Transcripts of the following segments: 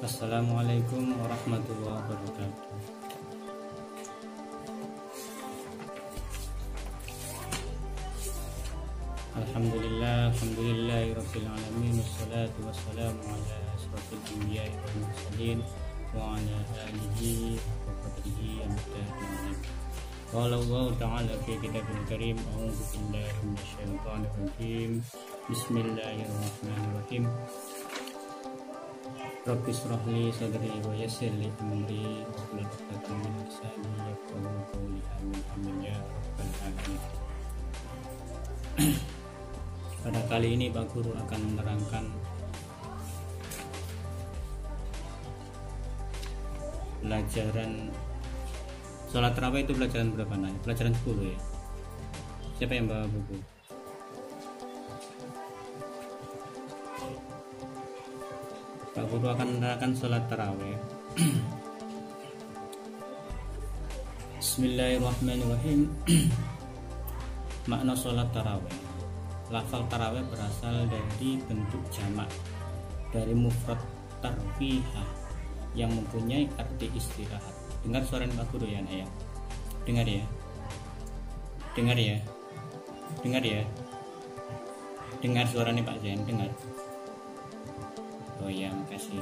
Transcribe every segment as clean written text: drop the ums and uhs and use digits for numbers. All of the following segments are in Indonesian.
Assalamualaikum warahmatullahi wabarakatuh. Alhamdulillahirabbil alamin, wassalatu wassalamu ala asyrofil anbiya'i wal mursalin wa ala alihi wa qadrihi amtadina. Qala Allah ta'ala fi kitabil karim, a'udzu billahi minasyaitonir rajim. Bismillahirrahmanirrahim. Rabbi shrah li sadri wa yassir li amri wahlul 'uqdatam min lisani yafqahu qawli. Amin ya rabbal alamin. Pada kali ini Pak Guru akan menerangkan pelajaran sholat tarawih. Itu pelajaran berapa nih? Pelajaran 10 ya. Siapa yang bawa buku? Pak Guru akan menerangkan sholat tarawih. Bismillahirrahmanirrahim. Makna sholat tarawih. Lafal tarawih berasal dari bentuk jamak dari mufrad tarwihah yang mempunyai arti istirahat. Dengar suara Pak Guru ya, Naya. Dengar ya. Dengar ya. Dengar ya. Dengar suara Pak Zain, dengar. Oh ya, makasih.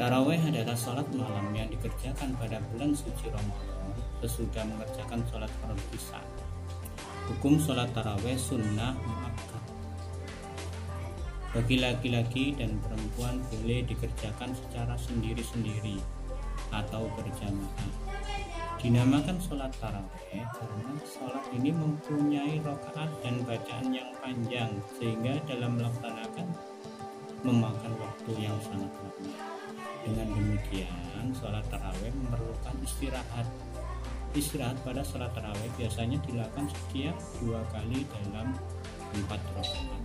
Tarawih adalah sholat malam yang dikerjakan pada bulan suci Ramadan sesudah mengerjakan sholat fardu isya. Hukum sholat tarawih sunnah muakkad. Bagi laki-laki dan perempuan boleh dikerjakan secara sendiri-sendiri atau berjamaah. Dinamakan sholat tarawih karena sholat ini mempunyai rakaat dan bacaan yang panjang sehingga dalam melaksanakan memakan waktu yang sangat lama. Dengan demikian, sholat tarawih memerlukan istirahat. Istirahat pada sholat tarawih biasanya dilakukan setiap 2 kali dalam 4 rakaat.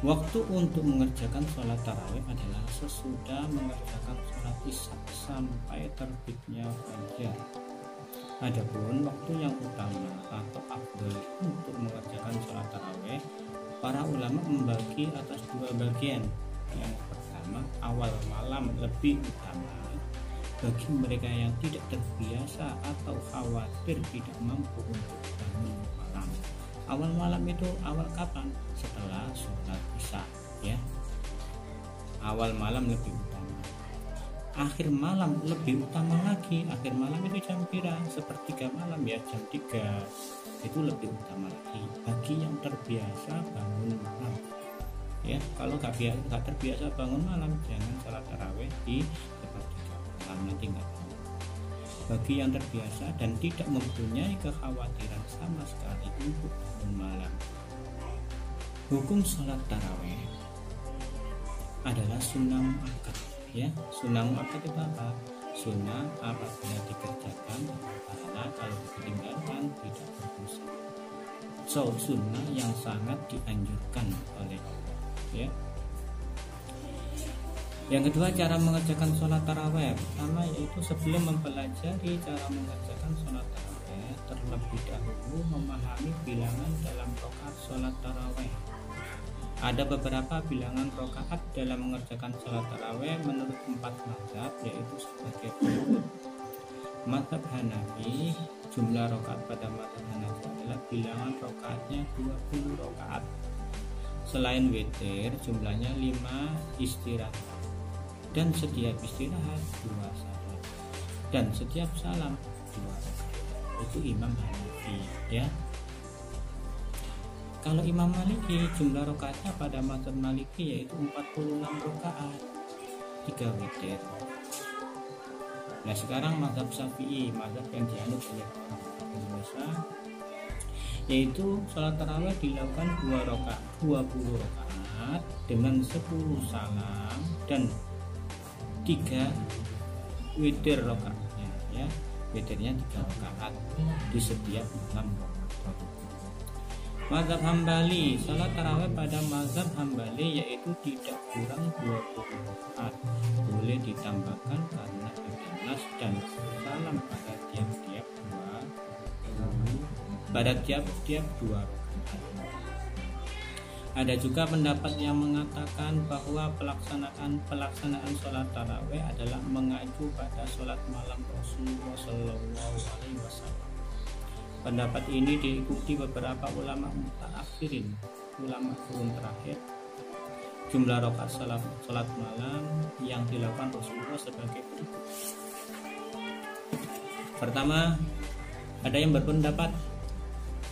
Waktu untuk mengerjakan sholat tarawih adalah sesudah mengerjakan sholat isya sampai terbitnya fajar. Adapun waktu yang utama atau afdal untuk mengerjakan sholat tarawih, para ulama membagi atas 2 bagian. Yang pertama, awal malam lebih utama bagi mereka yang tidak terbiasa atau khawatir tidak mampu untuk bangun malam. Awal malam itu awal kapan? Setelah sholat isya ya. Awal malam lebih utama. Akhir malam lebih utama lagi. Akhir malam itu jam pira? Sepertiga malam ya, jam 3. Itu lebih utama lagi bagi yang terbiasa bangun malam ya. Kalau nggak terbiasa bangun malam, jangan sholat tarawih di sepertiga malam, nanti nggak tahu. Bagi yang terbiasa dan tidak mempunyai kekhawatiran sama sekali untuk bangun malam, hukum sholat tarawih adalah sunnah muakkad ya. Sunnah muakkad itu apa? Sunnah apabila dikerjakan pahala, kalau ditinggalkan tidak berdosa. So, sunnah yang sangat dianjurkan oleh Allah ya. Yang kedua, cara mengerjakan sholat tarawih. Pertama yaitu sebelum mempelajari cara mengerjakan sholat tarawih, terlebih dahulu memahami bilangan dalam rakaat sholat tarawih. Ada beberapa bilangan rakaat dalam mengerjakan sholat tarawih menurut 4 mazhab, yaitu sebagai berikut. Mazhab Hanafi, jumlah rakaat pada mazhab Hanafi adalah bilangan rakaatnya 20 rakaat. Selain witir, jumlahnya 5 istirahat. Dan setiap istirahat 2 salam. Dan setiap salam 2 rakaat. Itu Imam Hanafi ya. Kalau Imam Maliki, jumlah rakaatnya pada mazhab Maliki yaitu 46 rakaat, 3 witir. Nah, sekarang mazhab Syafi'i, mazhab yang dianut oleh orang Indonesia, yaitu sholat tarawih dilakukan 20 rakaat dengan 10 salam dan 3 witir rakaatnya ya. Witirnya 3 rakaat di setiap malam. Mazhab Hambali, salat tarawih pada mazhab Hambali yaitu tidak kurang 20 rakaat. Boleh ditambahkan karena ada nas dan salam pada tiap-tiap 2 rakaat. Ada juga pendapat yang mengatakan bahwa pelaksanaan sholat tarawih adalah mengacu pada sholat malam Rasulullah SAW. Pendapat ini diikuti beberapa ulama mutaakhirin, ulama kurun terakhir. Jumlah rakaat sholat malam yang dilakukan Rasulullah sebagai berikut. Pertama, ada yang berpendapat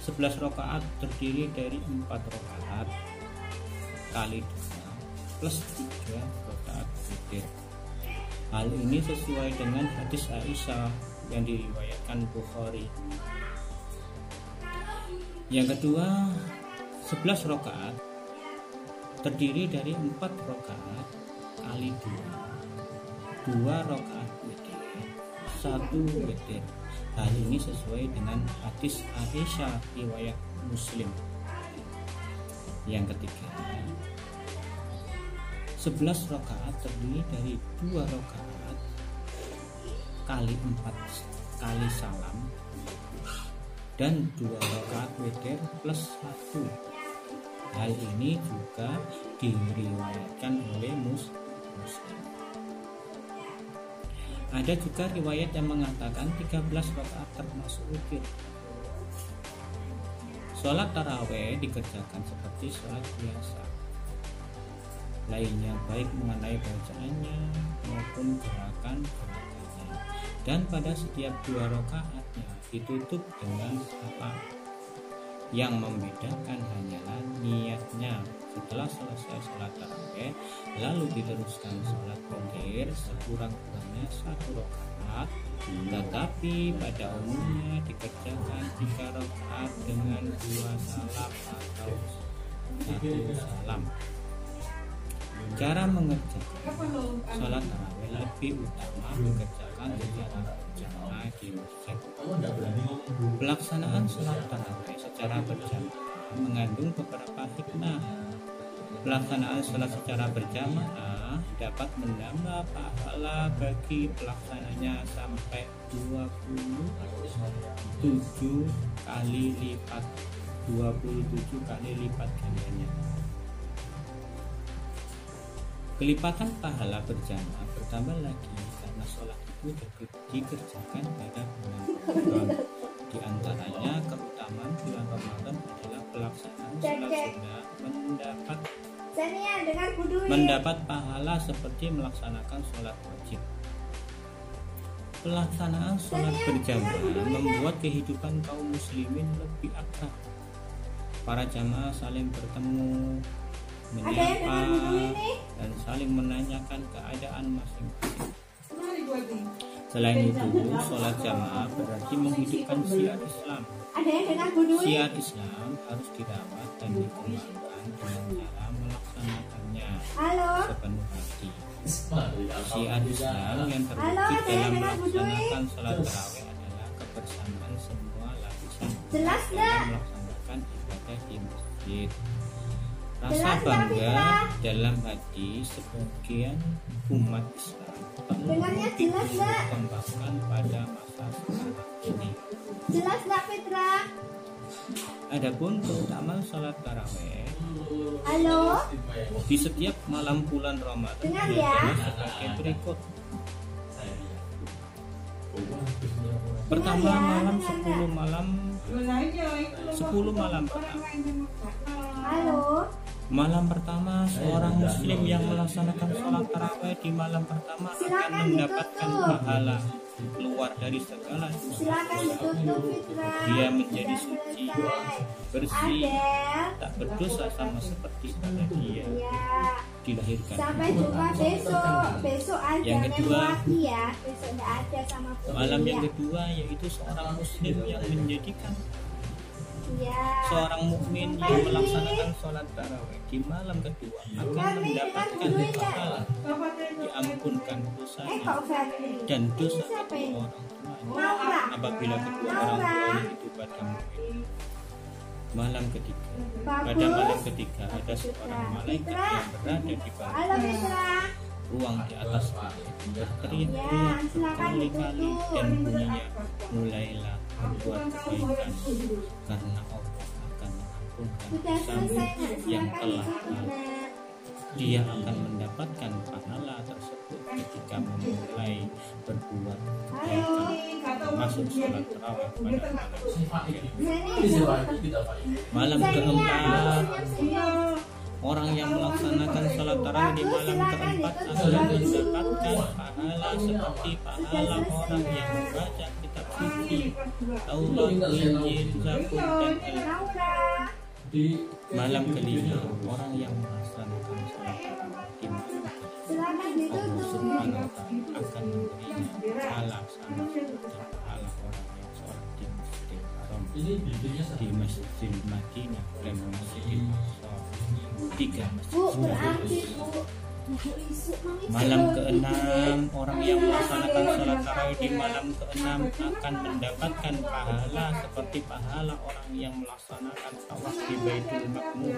11 rakaat terdiri dari 4 rakaat kali 2 plus 3 rakaat witir. Hal ini sesuai dengan hadis Aisyah yang diriwayatkan Bukhari. Yang kedua, 11 rakaat terdiri dari 4 rakaat kali 2 rakaat witir, 1 witir. Hal ini sesuai dengan hadis Aisyah riwayat Muslim. Yang ketiga, 11 rakaat terdiri dari 2 rakaat kali 4 kali salam dan 2 rakaat witir plus 1. Hal ini juga diriwayatkan oleh Muslim. Ada juga riwayat yang mengatakan 13 rakaat termasuk witir. Sholat tarawih dikerjakan seperti sholat biasa lainnya, baik mengenai bacaannya maupun gerakan-gerakannya. Dan pada setiap 2 rakaatnya ditutup dengan apa? Yang membedakan hanyalah niatnya. Setelah selesai sholat tarawih, lalu diteruskan sholat witir sekurang-kurangnya 1 rakaat, tetapi pada umumnya dikerjakan 3 rakaat dengan 2 salam atau 1 salam. Cara mengerjakan sholat tarawih lebih utama dikerjakan secara berjamaah di masjid. Pelaksanaan sholat tarawih secara berjamaah mengandung beberapa hikmah. Pelaksanaan sholat secara berjamaah dapat menambah pahala bagi pelaksananya sampai 27 kali lipat gandanya. Kelipatan pahala berjamaah bertambah lagi karena sholat itu dikerjakan pada bulan Ramadan. Di antaranya keutamaan bulan Ramadan adalah pelaksanaan sholat sunnah mendapat pahala seperti melaksanakan sholat wajib. Pelaksanaan sholat berjamaah membuat kehidupan kaum muslimin lebih akrab. Para jamaah saling bertemu, menyapa, dan saling menanyakan keadaan masing-masing. Selain itu, sholat jamaah berarti menghidupkan syiar Islam. Syiar Islam harus dirawat dan dikembangkan dengan cara melaksanakannya sepenuh hati. Syiar Islam yang terwujud dalam melaksanakan sholat tarawih adalah kebersamaan semua lapisan dalam melaksanakan ibadah di masjid. Rasa bangga dalam hati sebagian umat Islam perlu dikembangkan pada masa sekarang ini. Jelas nggak, Fitra? Adapun keutamaan sholat tarawih Halo? di setiap malam bulan Ramadan Dengar ya? sebagai berikut. Pertama, malam 10 malam pertama. Halo? Malam pertama, seorang muslim yang melaksanakan sholat tarawih di malam pertama akan mendapatkan pahala keluar dari segala dosa. Silakan ditutup, Fitra. Dia menjadi suci, bersih, Adel. tak berdosa sama seperti pada dia Ya. dilahirkan. Sampai jumpa besok. Besok aja Yang kedua, lagi ya. Besok nggak ada sama Putri. Malam yang ya. kedua yaitu seorang muslim yang menjadikan Ya. seorang mukmin yang melaksanakan sholat tarawih di malam kedua akan mendapatkan pahala, diampunkan dosanya Kok Febri? dan dosa Siapa kedua ini? orang tuanya Laura. apabila kedua orang tuanya itu pada mukmin. Malam ketiga, pada Bagus. malam ketiga ada seorang malaikat yang berada di Halo, bawah Fitra. ruang di atas langit Ya, berteriak-teriak silakan berkali-kali ditutup. dan bunyinya, mulailah berbuat kebaikan karena Allah akan mengampuni mengagunkan Sudah selesai nak, yang silakan telah ditutup lalu. nak. Dia akan mendapatkan pahala tersebut ketika memulai berbuat kebaikan, masuk sholat tarawih pada malam keempat. Orang yang melaksanakan sholat tarawih di malam keempat akan mendapatkan pahala seperti pahala orang yang membaca kitab suci, Taurat, Injil, Zabur, dan Laura. malam kelima. Orang yang melaksanakan sholat tarawih di malam Silakan Allah ditutup. Subhanahu wa Ta'ala akan memberinya pahala sama seperti pahala orang yang sholat di Masjidil Haram, di Masjidil Madinah, dan Masjidil Aqsa, 3 masjid. Bu, berarti Bu. Malam keenam, orang yang melaksanakan sholat tarawih di malam keenam akan mendapatkan pahala seperti pahala orang yang melaksanakan tawaf di Baitul Ma'mur.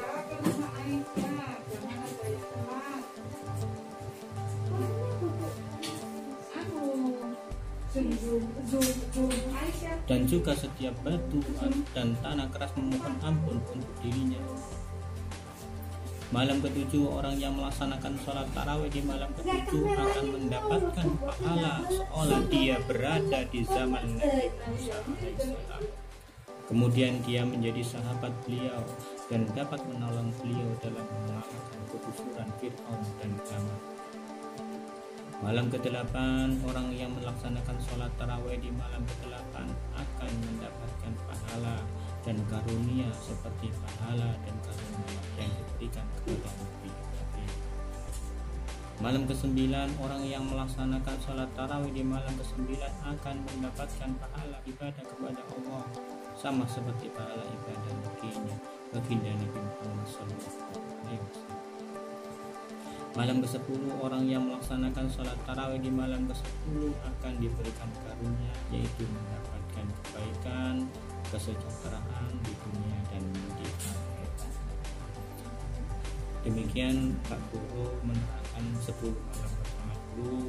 Dan juga setiap batu dan tanah keras memohon ampun untuk dirinya. Malam ketujuh, orang yang melaksanakan sholat tarawih di malam ketujuh akan mendapatkan pahala seolah dia berada di zaman Nabi Musa alaihissalam. Kemudian dia menjadi sahabat beliau dan dapat menolong beliau dalam mengalahkan kekufuran Fir'aun dan Haman. Malam ke-8, orang yang melaksanakan sholat tarawih di malam ke-8 akan mendapatkan pahala dan karunia seperti pahala dan karunia yang diberikan kepada Nabi Ibrahim. Malam ke-9, orang yang melaksanakan sholat tarawih di malam ke-9 akan mendapatkan pahala ibadah kepada Allah sama seperti pahala ibadah baginda Nabi Muhammad SAW. Malam ke-10, orang yang melaksanakan sholat tarawih di malam ke-10 akan diberikan karunia, yaitu mendapatkan kebaikan, kesejahteraan di dunia dan di akhirat. Demikian Pak Guru menerangkan 10 malam bersama Guru.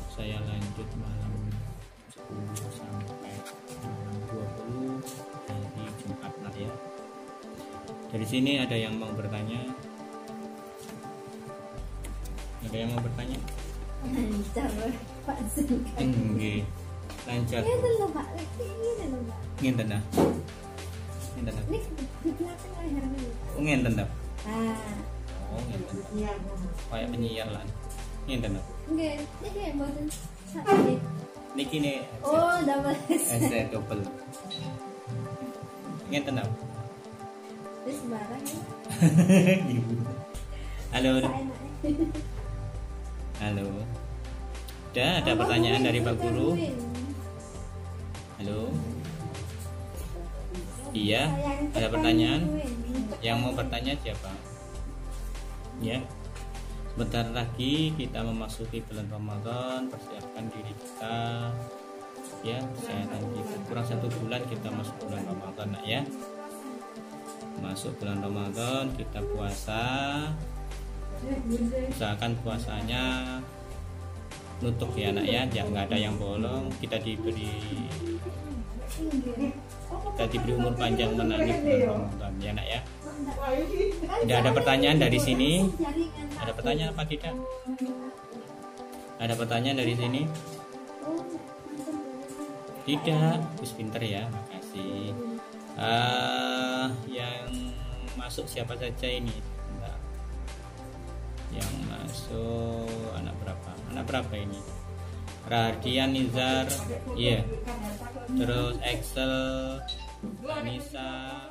Saya lanjut malam 10 sampai malam 20 dari Jumat ya. Dari sini ada yang mau bertanya? Ada yang mau bertanya? Lancar Pak Zulkan. Enggak. Lancar. Ini dulu Pak, ini dulu Pak. Ngenten dah. Ngenten dah. Ini di belakang leher dulu. Ngenten dah. Ah, Oh, ngenten. Kayak penyiar lah. Ngenten dah. enggak, ini kayak badan sakit. Niki nih. Oh, double SD double. Ngenten dah. Terus sembarang ya. Halo. Seenaknya. Halo. Ada pertanyaan dari Pak Guru? Halo. Iya, ada pertanyaan? Yang mau bertanya siapa? Ya. Sebentar lagi kita memasuki bulan Ramadan, persiapkan diri kita. Ya, kesehatan kita. Kurang 1 bulan kita masuk bulan Ramadan, nak ya. Masuk bulan Ramadan, kita puasa. Usahakan puasanya nutup ya nak ya, nggak ada yang bolong. Kita diberi umur panjang menangis bulan Ramadan ya nak ya. Tidak ada pertanyaan dari sini? Ada pertanyaan apa tidak? Ada pertanyaan dari sini? Tidak, Gus pinter ya, makasih. Yang masuk siapa saja ini? Bentar. Yang masuk anak berapa? Anak berapa ini? Radian Nizar, iya. Terus Excel, Anissa,